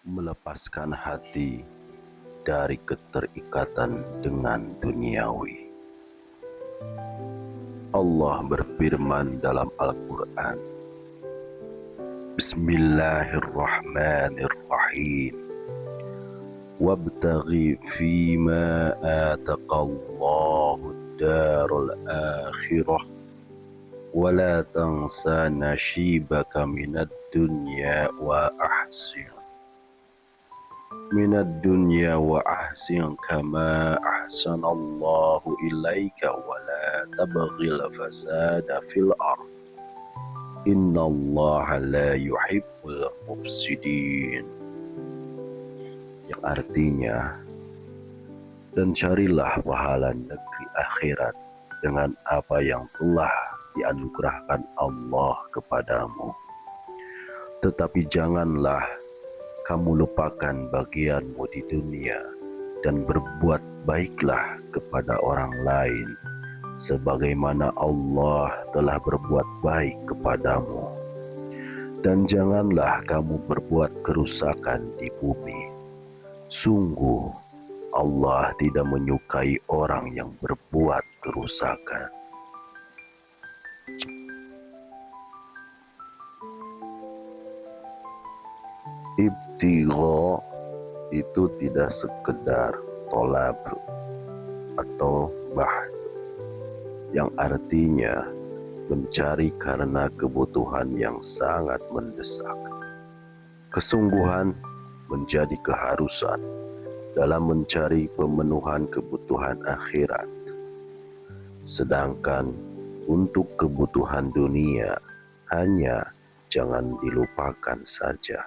melepaskan hati dari keterikatan dengan duniawi. Allah berfirman dalam Al-Quran, Bismillahirrahmanirrahim. Wabtaghi fima ataqallahu ad-darul akhirah wala tansa nasibaka minad dunya wa ahsin kama ahsanallahu ilaika wala tabghil fasada fil ardh innallaha la yuhibbul mufsidin, yang artinya, dan carilah pahala negeri akhirat dengan apa yang telah dianugerahkan Allah kepadamu, tetapi janganlah kamu lupakan bagianmu di dunia dan berbuat baiklah kepada orang lain sebagaimana Allah telah berbuat baik kepadamu, dan janganlah kamu berbuat kerusakan di bumi. Sungguh Allah tidak menyukai orang yang berbuat kerusakan. Ibtigha itu tidak sekedar tolab atau bahth, yang artinya mencari karena kebutuhan yang sangat mendesak. Kesungguhan menjadi keharusan dalam mencari pemenuhan kebutuhan akhirat. Sedangkan untuk kebutuhan dunia hanya jangan dilupakan saja.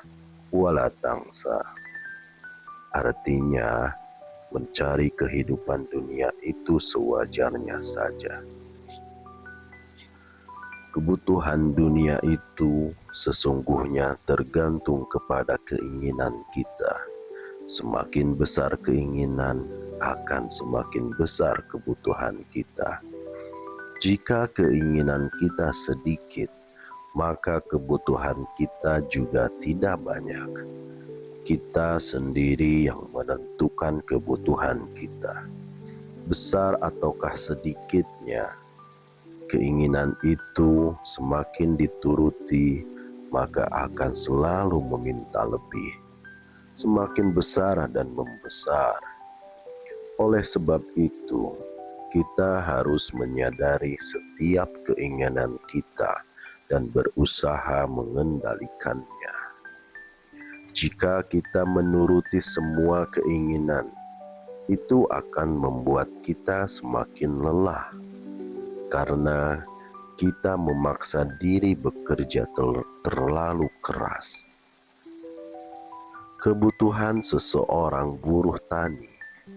Wala tangsa artinya mencari kehidupan dunia itu sewajarnya saja. Kebutuhan dunia itu sesungguhnya tergantung kepada keinginan kita. Semakin besar keinginan, akan semakin besar kebutuhan kita. Jika keinginan kita sedikit, maka kebutuhan kita juga tidak banyak. Kita sendiri yang menentukan kebutuhan kita. Besar ataukah sedikitnya, keinginan itu semakin dituruti, maka akan selalu meminta lebih, semakin besar dan membesar. Oleh sebab itu, kita harus menyadari setiap keinginan kita dan berusaha mengendalikannya. Jika kita menuruti semua keinginan, itu akan membuat kita semakin lelah, karena kita memaksa diri bekerja terlalu keras. Kebutuhan seseorang buruh tani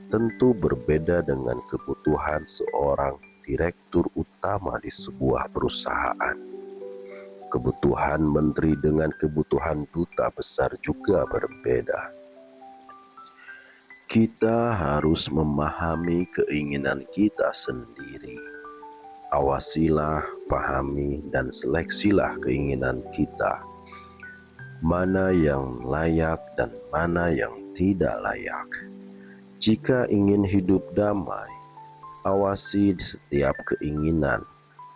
tentu berbeda dengan kebutuhan seorang direktur utama di sebuah perusahaan. Kebutuhan menteri dengan kebutuhan duta besar juga berbeda. Kita harus memahami keinginan kita sendiri. Awasilah, pahami, dan seleksilah keinginan kita. Mana yang layak dan mana yang tidak layak. Jika ingin hidup damai, awasi setiap keinginan,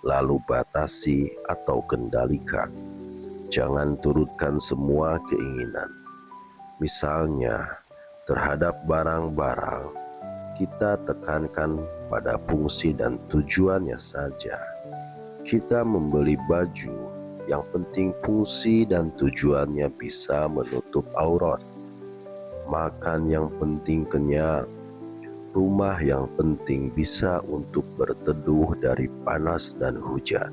lalu batasi atau kendalikan. Jangan turutkan semua keinginan. Misalnya, terhadap barang-barang, kita tekankan pada fungsi dan tujuannya saja. Kita membeli baju, yang penting fungsi dan tujuannya bisa menutup aurat. Makan yang penting kenyang. Rumah yang penting bisa untuk berteduh dari panas dan hujan.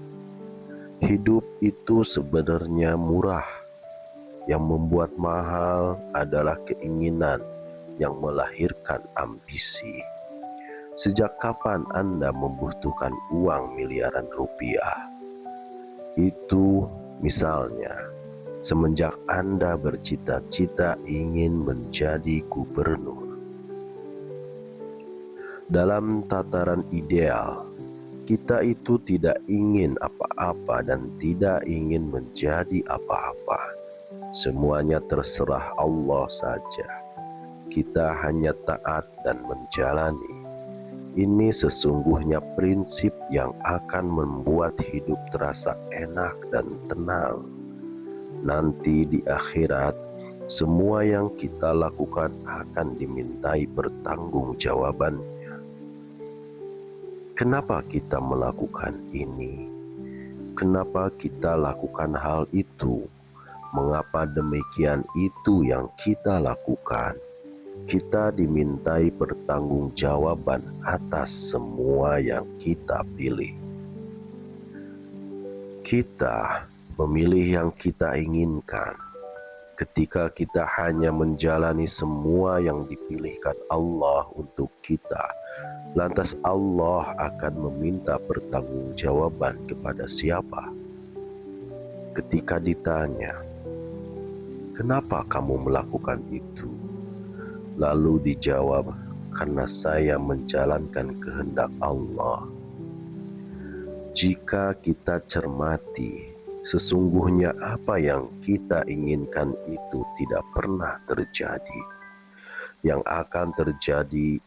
Hidup itu sebenarnya murah. Yang membuat mahal adalah keinginan yang melahirkan ambisi. Sejak kapan Anda membutuhkan uang miliaran rupiah? Itu misalnya semenjak Anda bercita-cita ingin menjadi gubernur. Dalam tataran ideal, kita itu tidak ingin apa-apa dan tidak ingin menjadi apa-apa. Semuanya terserah Allah saja. Kita hanya taat dan menjalani. Ini sesungguhnya prinsip yang akan membuat hidup terasa enak dan tenang. Nanti di akhirat, semua yang kita lakukan akan dimintai pertanggungjawabannya. Kenapa kita melakukan ini? Kenapa kita lakukan hal itu? Mengapa demikian itu yang kita lakukan? Kita dimintai pertanggungjawaban atas semua yang kita pilih. Kita memilih yang kita inginkan. Ketika kita hanya menjalani semua yang dipilihkan Allah untuk kita, lantas Allah akan meminta pertanggungjawaban kepada siapa? Ketika ditanya, "Kenapa kamu melakukan itu?" Lalu dijawab, "Karena saya menjalankan kehendak Allah." Jika kita cermati, sesungguhnya apa yang kita inginkan itu tidak pernah terjadi. Yang akan terjadi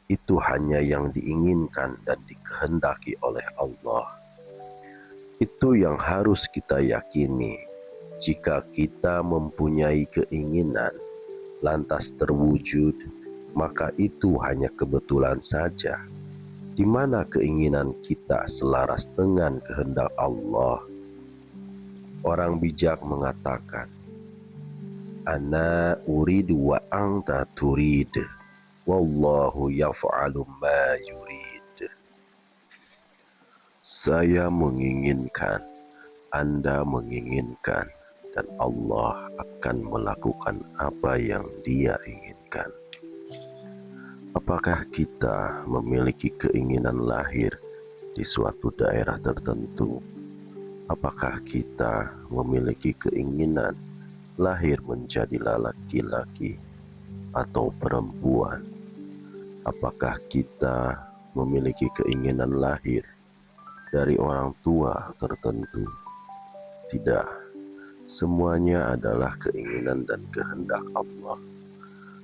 itu hanya yang diinginkan dan dikehendaki oleh Allah. Itu yang harus kita yakini. Jika kita mempunyai keinginan, lantas terwujud, maka itu hanya kebetulan saja. Di mana keinginan kita selaras dengan kehendak Allah. Orang bijak mengatakan, "Ana uridu wa anta turid, wallahu yaf'alu ma yurid." Saya menginginkan, Anda menginginkan, dan Allah akan melakukan apa yang Dia inginkan. Apakah kita memiliki keinginan lahir di suatu daerah tertentu? Apakah kita memiliki keinginan lahir menjadi laki-laki atau perempuan? Apakah kita memiliki keinginan lahir dari orang tua tertentu? Tidak, semuanya adalah keinginan dan kehendak Allah.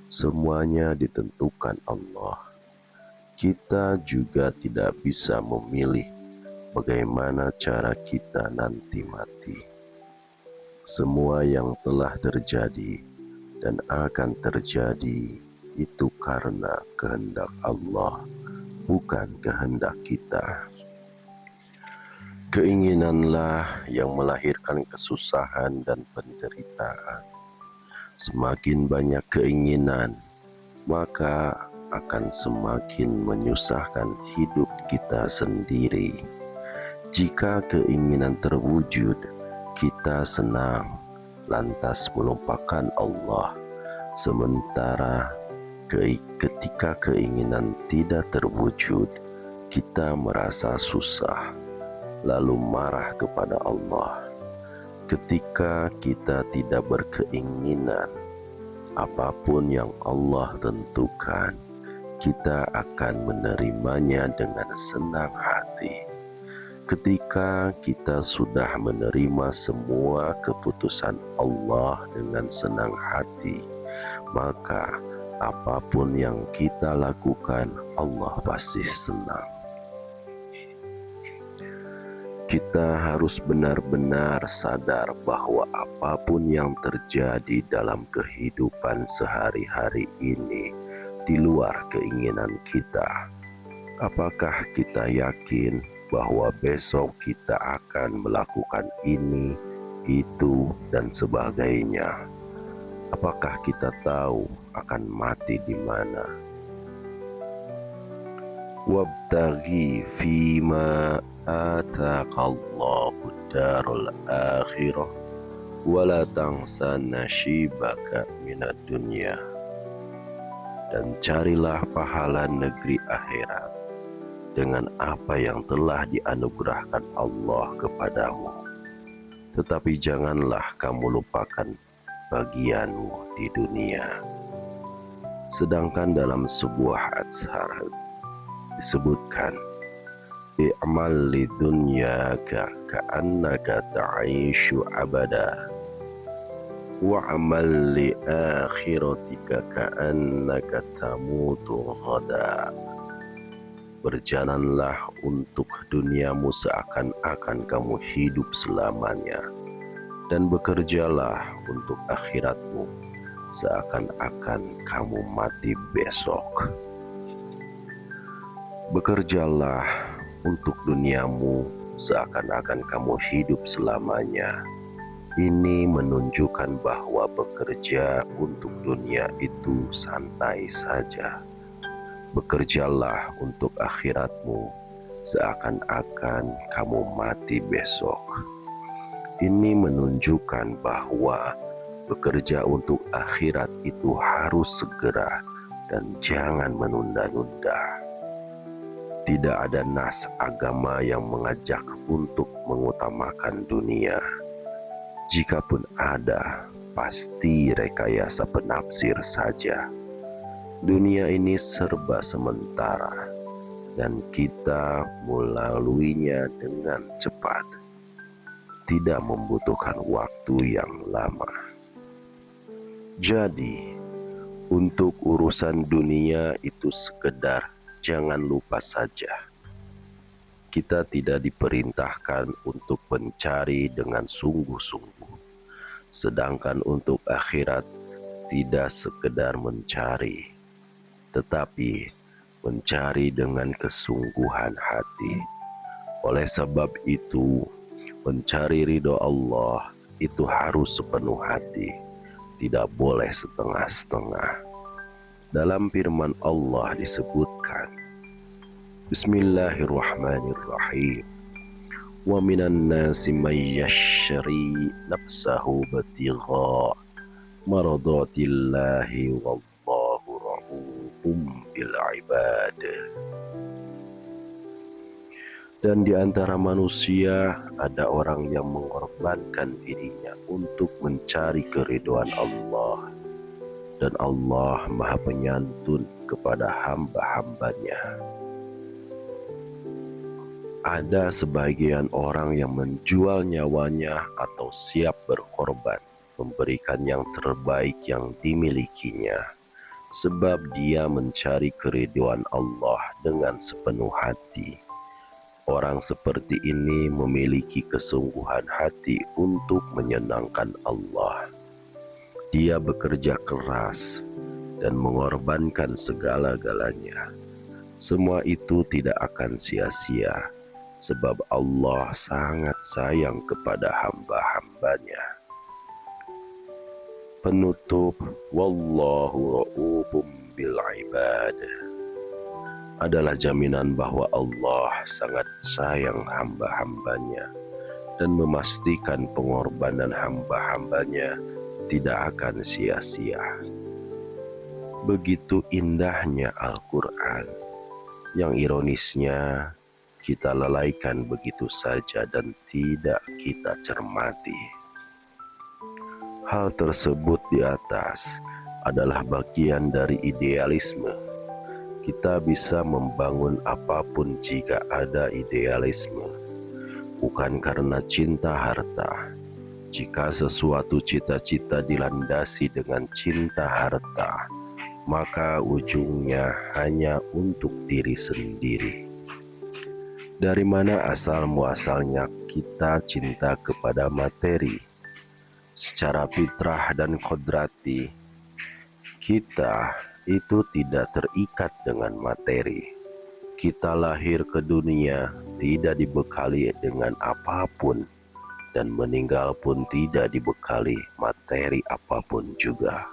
Semuanya ditentukan Allah. Kita juga tidak bisa memilih bagaimana cara kita nanti mati. Semua yang telah terjadi dan akan terjadi itu karena kehendak Allah, bukan kehendak kita. Keinginanlah yang melahirkan kesusahan dan penderitaan. Semakin banyak keinginan, maka akan semakin menyusahkan hidup kita sendiri. Jika keinginan terwujud, kita senang, lantas melupakan Allah. Sementara ketika keinginan tidak terwujud, kita merasa susah, lalu marah kepada Allah. Ketika kita tidak berkeinginan, apapun yang Allah tentukan, kita akan menerimanya dengan senang hati. Ketika kita sudah menerima semua keputusan Allah dengan senang hati, maka apapun yang kita lakukan, Allah pasti senang. Kita harus benar-benar sadar bahwa apapun yang terjadi dalam kehidupan sehari-hari ini di luar keinginan kita. Apakah kita yakin bahwa besok kita akan melakukan ini, itu, dan sebagainya? Apakah kita tahu akan mati di mana? Wabtaghi fima ataqallahu darul akhirah wala tansa nasibaka minad dunya. Dan carilah pahala negeri akhirat dengan apa yang telah dianugerahkan Allah kepadamu. Tetapi janganlah kamu lupakan bagianmu di dunia. Sedangkan dalam sebuah azhar disebutkan, "I'mal lidunyaka ka'annaka ta'ishu abada." wa'amal li akhiratika ka'annaka tamutu ghada. Berjalanlah untuk duniamu seakan-akan kamu hidup selamanya, dan bekerjalah untuk akhiratmu seakan-akan kamu mati besok. Bekerjalah untuk duniamu seakan-akan kamu hidup selamanya. Ini menunjukkan bahwa bekerja untuk dunia itu santai saja. Bekerjalah untuk akhiratmu seakan-akan kamu mati besok. Ini menunjukkan bahwa bekerja untuk akhirat itu harus segera dan jangan menunda-nunda. Tidak ada nas agama yang mengajak untuk mengutamakan dunia. Jikapun ada, pasti rekayasa penafsir saja. Dunia ini serba sementara, dan kita melaluinya dengan cepat. Tidak membutuhkan waktu yang lama. Jadi, untuk urusan dunia itu sekedar jangan lupa saja. Kita tidak diperintahkan untuk mencari dengan sungguh-sungguh. Sedangkan untuk akhirat tidak sekedar mencari, tetapi mencari dengan kesungguhan hati. Oleh sebab itu, mencari ridho Allah itu harus sepenuh hati, tidak boleh setengah-setengah. Dalam firman Allah disebutkan, Bismillahirrahmanirrahim. Wa minan nasi may yashri nafsahu batigha maradatillahi wallahu ra'ufum bil ibad. Dan di antara manusia ada orang yang mengorbankan dirinya untuk mencari keridhaan Allah. Dan Allah Maha Penyantun kepada hamba-hambanya. Ada sebagian orang yang menjual nyawanya atau siap berkorban, memberikan yang terbaik yang dimilikinya, sebab dia mencari keridhaan Allah dengan sepenuh hati. Orang seperti ini memiliki kesungguhan hati untuk menyenangkan Allah. Dia bekerja keras dan mengorbankan segala-galanya. Semua itu tidak akan sia-sia, sebab Allah sangat sayang kepada hamba-hambanya. Penutup, wallahu ra'ufum bil ibad, adalah jaminan bahwa Allah sangat sayang hamba-hambanya dan memastikan pengorbanan hamba-hambanya tidak akan sia-sia. Begitu indahnya Al-Quran, yang ironisnya kita lalaikan begitu saja dan tidak kita cermati. Hal tersebut di atas adalah bagian dari idealisme. Kita bisa membangun apapun jika ada idealisme, bukan karena cinta harta. Jika sesuatu cita-cita dilandasi dengan cinta harta, maka ujungnya hanya untuk diri sendiri. Dari mana asal muasalnya kita cinta kepada materi? Secara fitrah dan kodrati, kita itu tidak terikat dengan materi. Kita lahir ke dunia tidak dibekali dengan apapun, dan meninggal pun tidak dibekali materi apapun juga.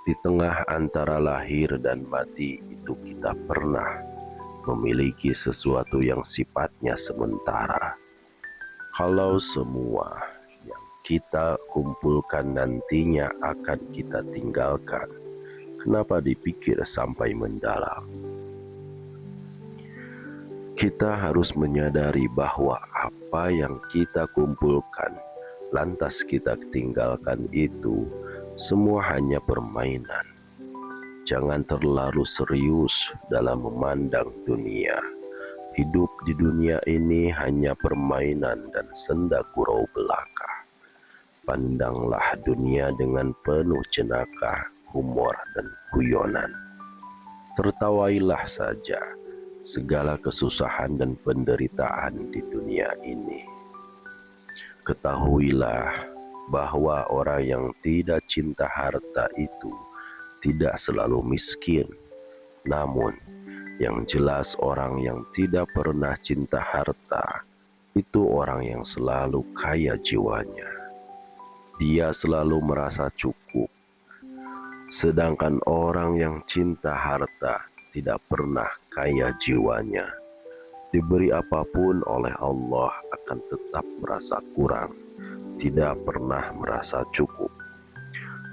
Di tengah antara lahir dan mati itu kita pernah memiliki sesuatu yang sifatnya sementara. Kalau semua yang kita kumpulkan nantinya akan kita tinggalkan, kenapa dipikir sampai mendalam? Kita harus menyadari bahwa apa yang kita kumpulkan, lantas kita tinggalkan itu, semua hanya permainan. Jangan terlalu serius dalam memandang dunia. Hidup di dunia ini hanya permainan dan senda gurau belaka. Pandanglah dunia dengan penuh jenaka, humor, dan guyonan. Tertawailah saja segala kesusahan dan penderitaan di dunia ini. Ketahuilah bahwa orang yang tidak cinta harta itu tidak selalu miskin. Namun, yang jelas orang yang tidak pernah cinta harta itu orang yang selalu kaya jiwanya. Dia selalu merasa cukup. Sedangkan orang yang cinta harta tidak pernah kaya jiwanya. Diberi apapun oleh Allah akan tetap merasa kurang, tidak pernah merasa cukup.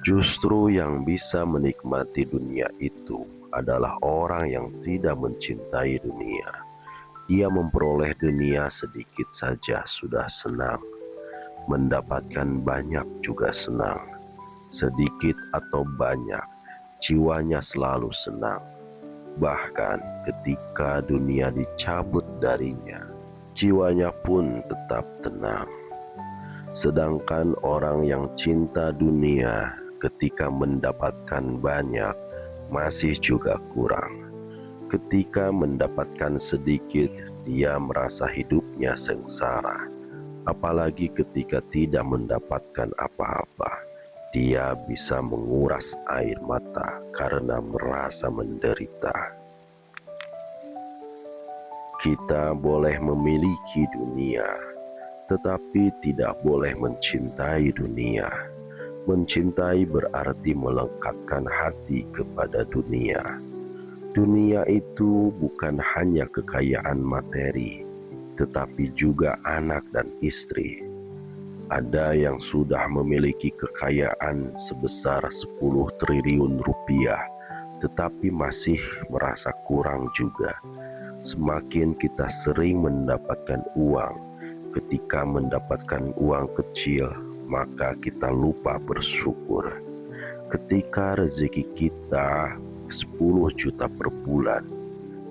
Justru yang bisa menikmati dunia itu adalah orang yang tidak mencintai dunia. Ia memperoleh dunia sedikit saja sudah senang, mendapatkan banyak juga senang. Sedikit atau banyak, jiwanya selalu senang. Bahkan ketika dunia dicabut darinya, jiwanya pun tetap tenang. Sedangkan orang yang cinta dunia ketika mendapatkan banyak, masih juga kurang. Ketika mendapatkan sedikit, dia merasa hidupnya sengsara. Apalagi ketika tidak mendapatkan apa-apa, dia bisa menguras air mata karena merasa menderita. Kita boleh memiliki dunia, tetapi tidak boleh mencintai dunia. Mencintai berarti melekatkan hati kepada dunia. Dunia itu bukan hanya kekayaan materi, tetapi juga anak dan istri. Ada yang sudah memiliki kekayaan sebesar 10 triliun rupiah, tetapi masih merasa kurang juga. Semakin kita sering mendapatkan uang, ketika mendapatkan uang kecil, maka kita lupa bersyukur. Ketika rezeki kita 10 juta per bulan,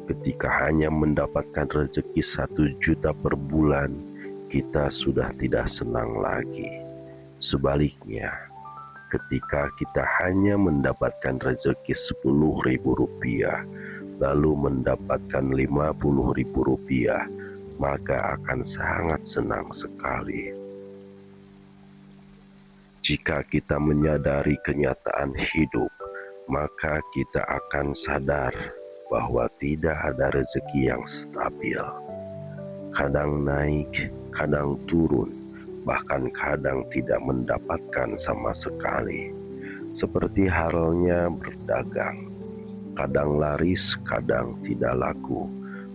ketika hanya mendapatkan rezeki 1 juta per bulan, kita sudah tidak senang lagi. Sebaliknya, ketika kita hanya mendapatkan rezeki 10.000 rupiah, lalu mendapatkan 50.000 rupiah, maka akan sangat senang sekali. Jika kita menyadari kenyataan hidup, maka kita akan sadar bahwa tidak ada rezeki yang stabil. Kadang naik, kadang turun, bahkan kadang tidak mendapatkan sama sekali. Seperti halnya berdagang, kadang laris, kadang tidak laku,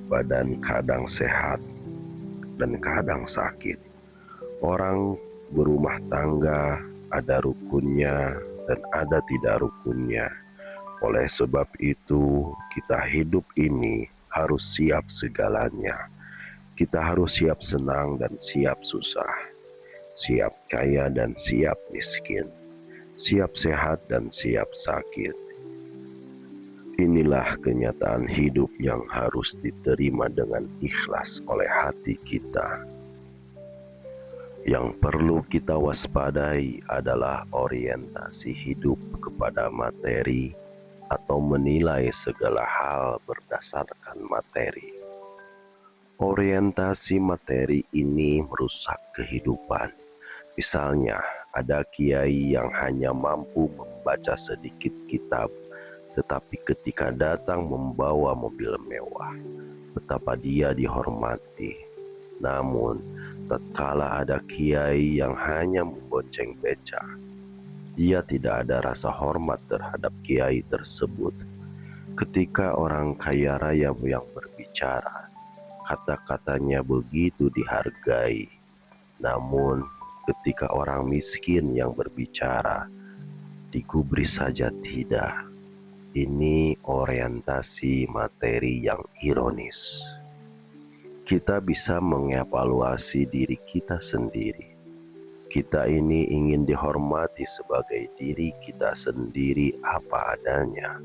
badan kadang sehat dan kadang sakit. Orang berumah tangga ada rukunnya dan ada tidak rukunnya. Oleh sebab itu, kita hidup ini harus siap segalanya. Kita harus siap senang dan siap susah, siap kaya dan siap miskin, siap sehat dan siap sakit. Inilah kenyataan hidup yang harus diterima dengan ikhlas oleh hati kita. Yang perlu kita waspadai adalah orientasi hidup kepada materi atau menilai segala hal berdasarkan materi. Orientasi materi ini merusak kehidupan. Misalnya, ada kiai yang hanya mampu membaca sedikit kitab, tetapi ketika datang membawa mobil mewah, betapa dia dihormati. Namun, tatkala ada kiai yang hanya membonceng beca, dia tidak ada rasa hormat terhadap kiai tersebut. Ketika orang kaya raya yang berbicara, kata-katanya begitu dihargai. Namun, ketika orang miskin yang berbicara, digubris saja tidak. Ini orientasi materi yang ironis. Kita bisa mengevaluasi diri kita sendiri. Kita ini ingin dihormati sebagai diri kita sendiri apa adanya,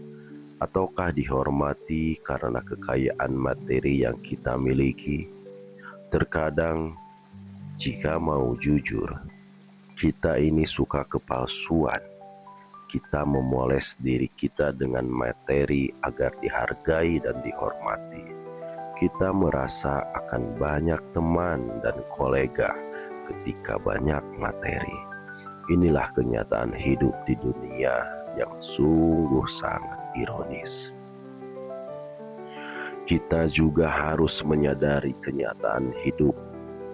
ataukah dihormati karena kekayaan materi yang kita miliki? Terkadang, jika mau jujur, Kita ini suka kepalsuan. Kita memoles diri kita dengan materi agar dihargai dan dihormati. Kita merasa akan banyak teman dan kolega ketika banyak materi. Inilah kenyataan hidup di dunia yang sungguh sangat ironis. Kita juga harus menyadari kenyataan hidup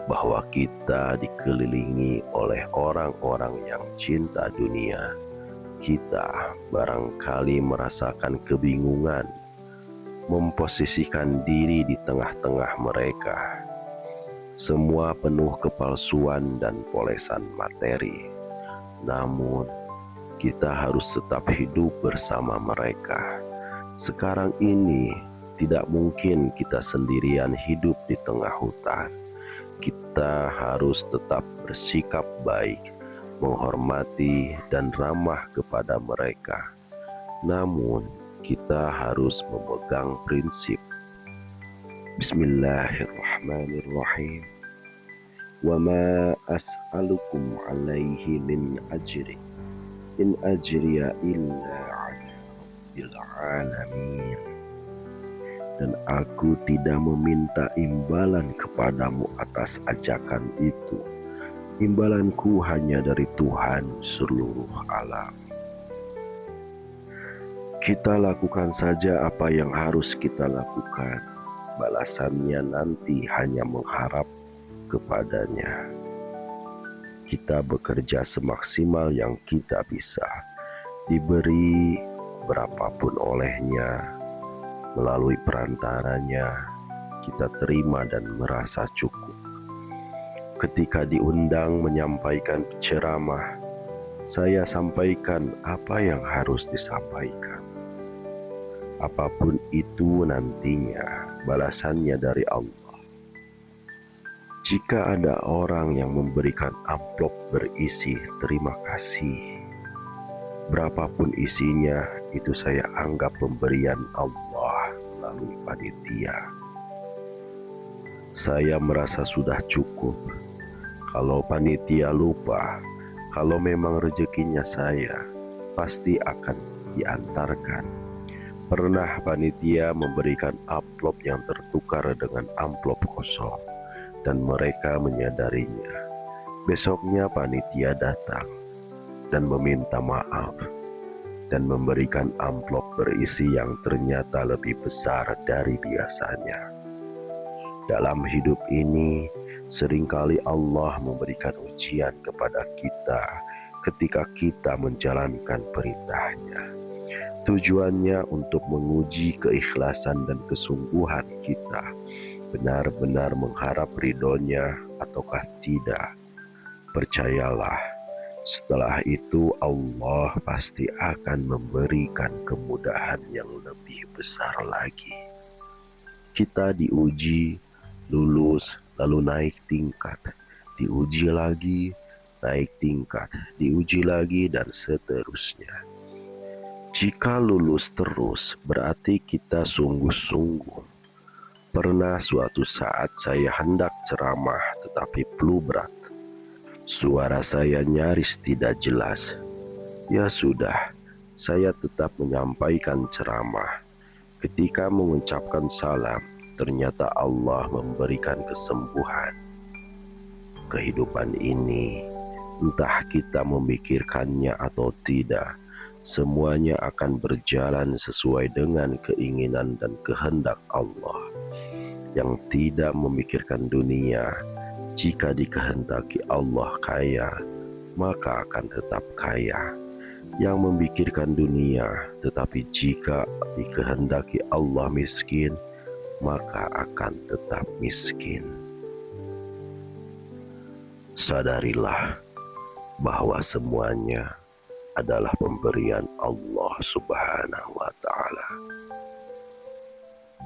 bahwa kita dikelilingi oleh orang-orang yang cinta dunia. Kita barangkali merasakan kebingungan memposisikan diri di tengah-tengah mereka. Semua penuh kepalsuan dan polesan materi. Namun, kita harus tetap hidup bersama mereka. Sekarang ini, tidak mungkin kita sendirian hidup di tengah hutan. Kita harus tetap bersikap baik, menghormati dan ramah kepada mereka. Namun, kita harus memegang prinsip. Bismillahirrahmanirrahim. Wa ma as'alukum alaihi min ajri. In ajriya illa ala rabbil alamin. Dan aku tidak meminta imbalan kepadamu atas ajakan itu. Imbalanku hanya dari Tuhan seluruh alam. Kita lakukan saja apa yang harus kita lakukan. Balasannya nanti hanya mengharap kepadanya. Kita bekerja semaksimal yang kita bisa. Diberi berapapun olehnya, melalui perantaranya, kita terima dan merasa cukup. Ketika diundang menyampaikan ceramah, saya sampaikan apa yang harus disampaikan. Apapun itu nantinya, balasannya dari Allah. Jika ada orang yang memberikan amplop berisi terima kasih, berapapun isinya, itu saya anggap pemberian Allah melalui panitia. Saya merasa sudah cukup. Kalau panitia lupa, kalau memang rezekinya saya, pasti akan diantarkan. Pernah panitia memberikan amplop yang tertukar dengan amplop kosong, dan mereka menyadarinya. Besoknya panitia datang dan meminta maaf, dan memberikan amplop berisi yang ternyata lebih besar dari biasanya. Dalam hidup ini, seringkali Allah memberikan ujian kepada kita ketika kita menjalankan perintahnya. Tujuannya untuk menguji keikhlasan dan kesungguhan kita, benar-benar mengharap ridhonya ataukah tidak. Percayalah, setelah itu Allah pasti akan memberikan kemudahan yang lebih besar lagi. Kita diuji, lulus, lalu naik tingkat, diuji lagi, naik tingkat, diuji lagi, dan seterusnya. Jika lulus terus, berarti kita sungguh-sungguh. Pernah suatu saat saya hendak ceramah, tetapi flu berat. Suara saya nyaris tidak jelas. Ya sudah, saya tetap menyampaikan ceramah. Ketika mengucapkan salam, ternyata Allah memberikan kesembuhan. Kehidupan ini, entah kita memikirkannya atau tidak, semuanya akan berjalan sesuai dengan keinginan dan kehendak Allah. Yang tidak memikirkan dunia, jika dikehendaki Allah kaya, maka akan tetap kaya. Yang memikirkan dunia, tetapi jika dikehendaki Allah miskin, maka akan tetap miskin. Sadarilah bahwa semuanya adalah pemberian Allah Subhanahu wa Ta'ala.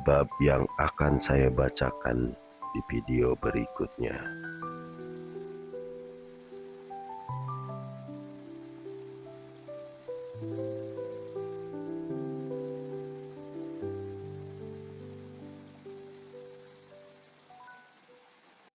Bab yang akan saya bacakan di video berikutnya.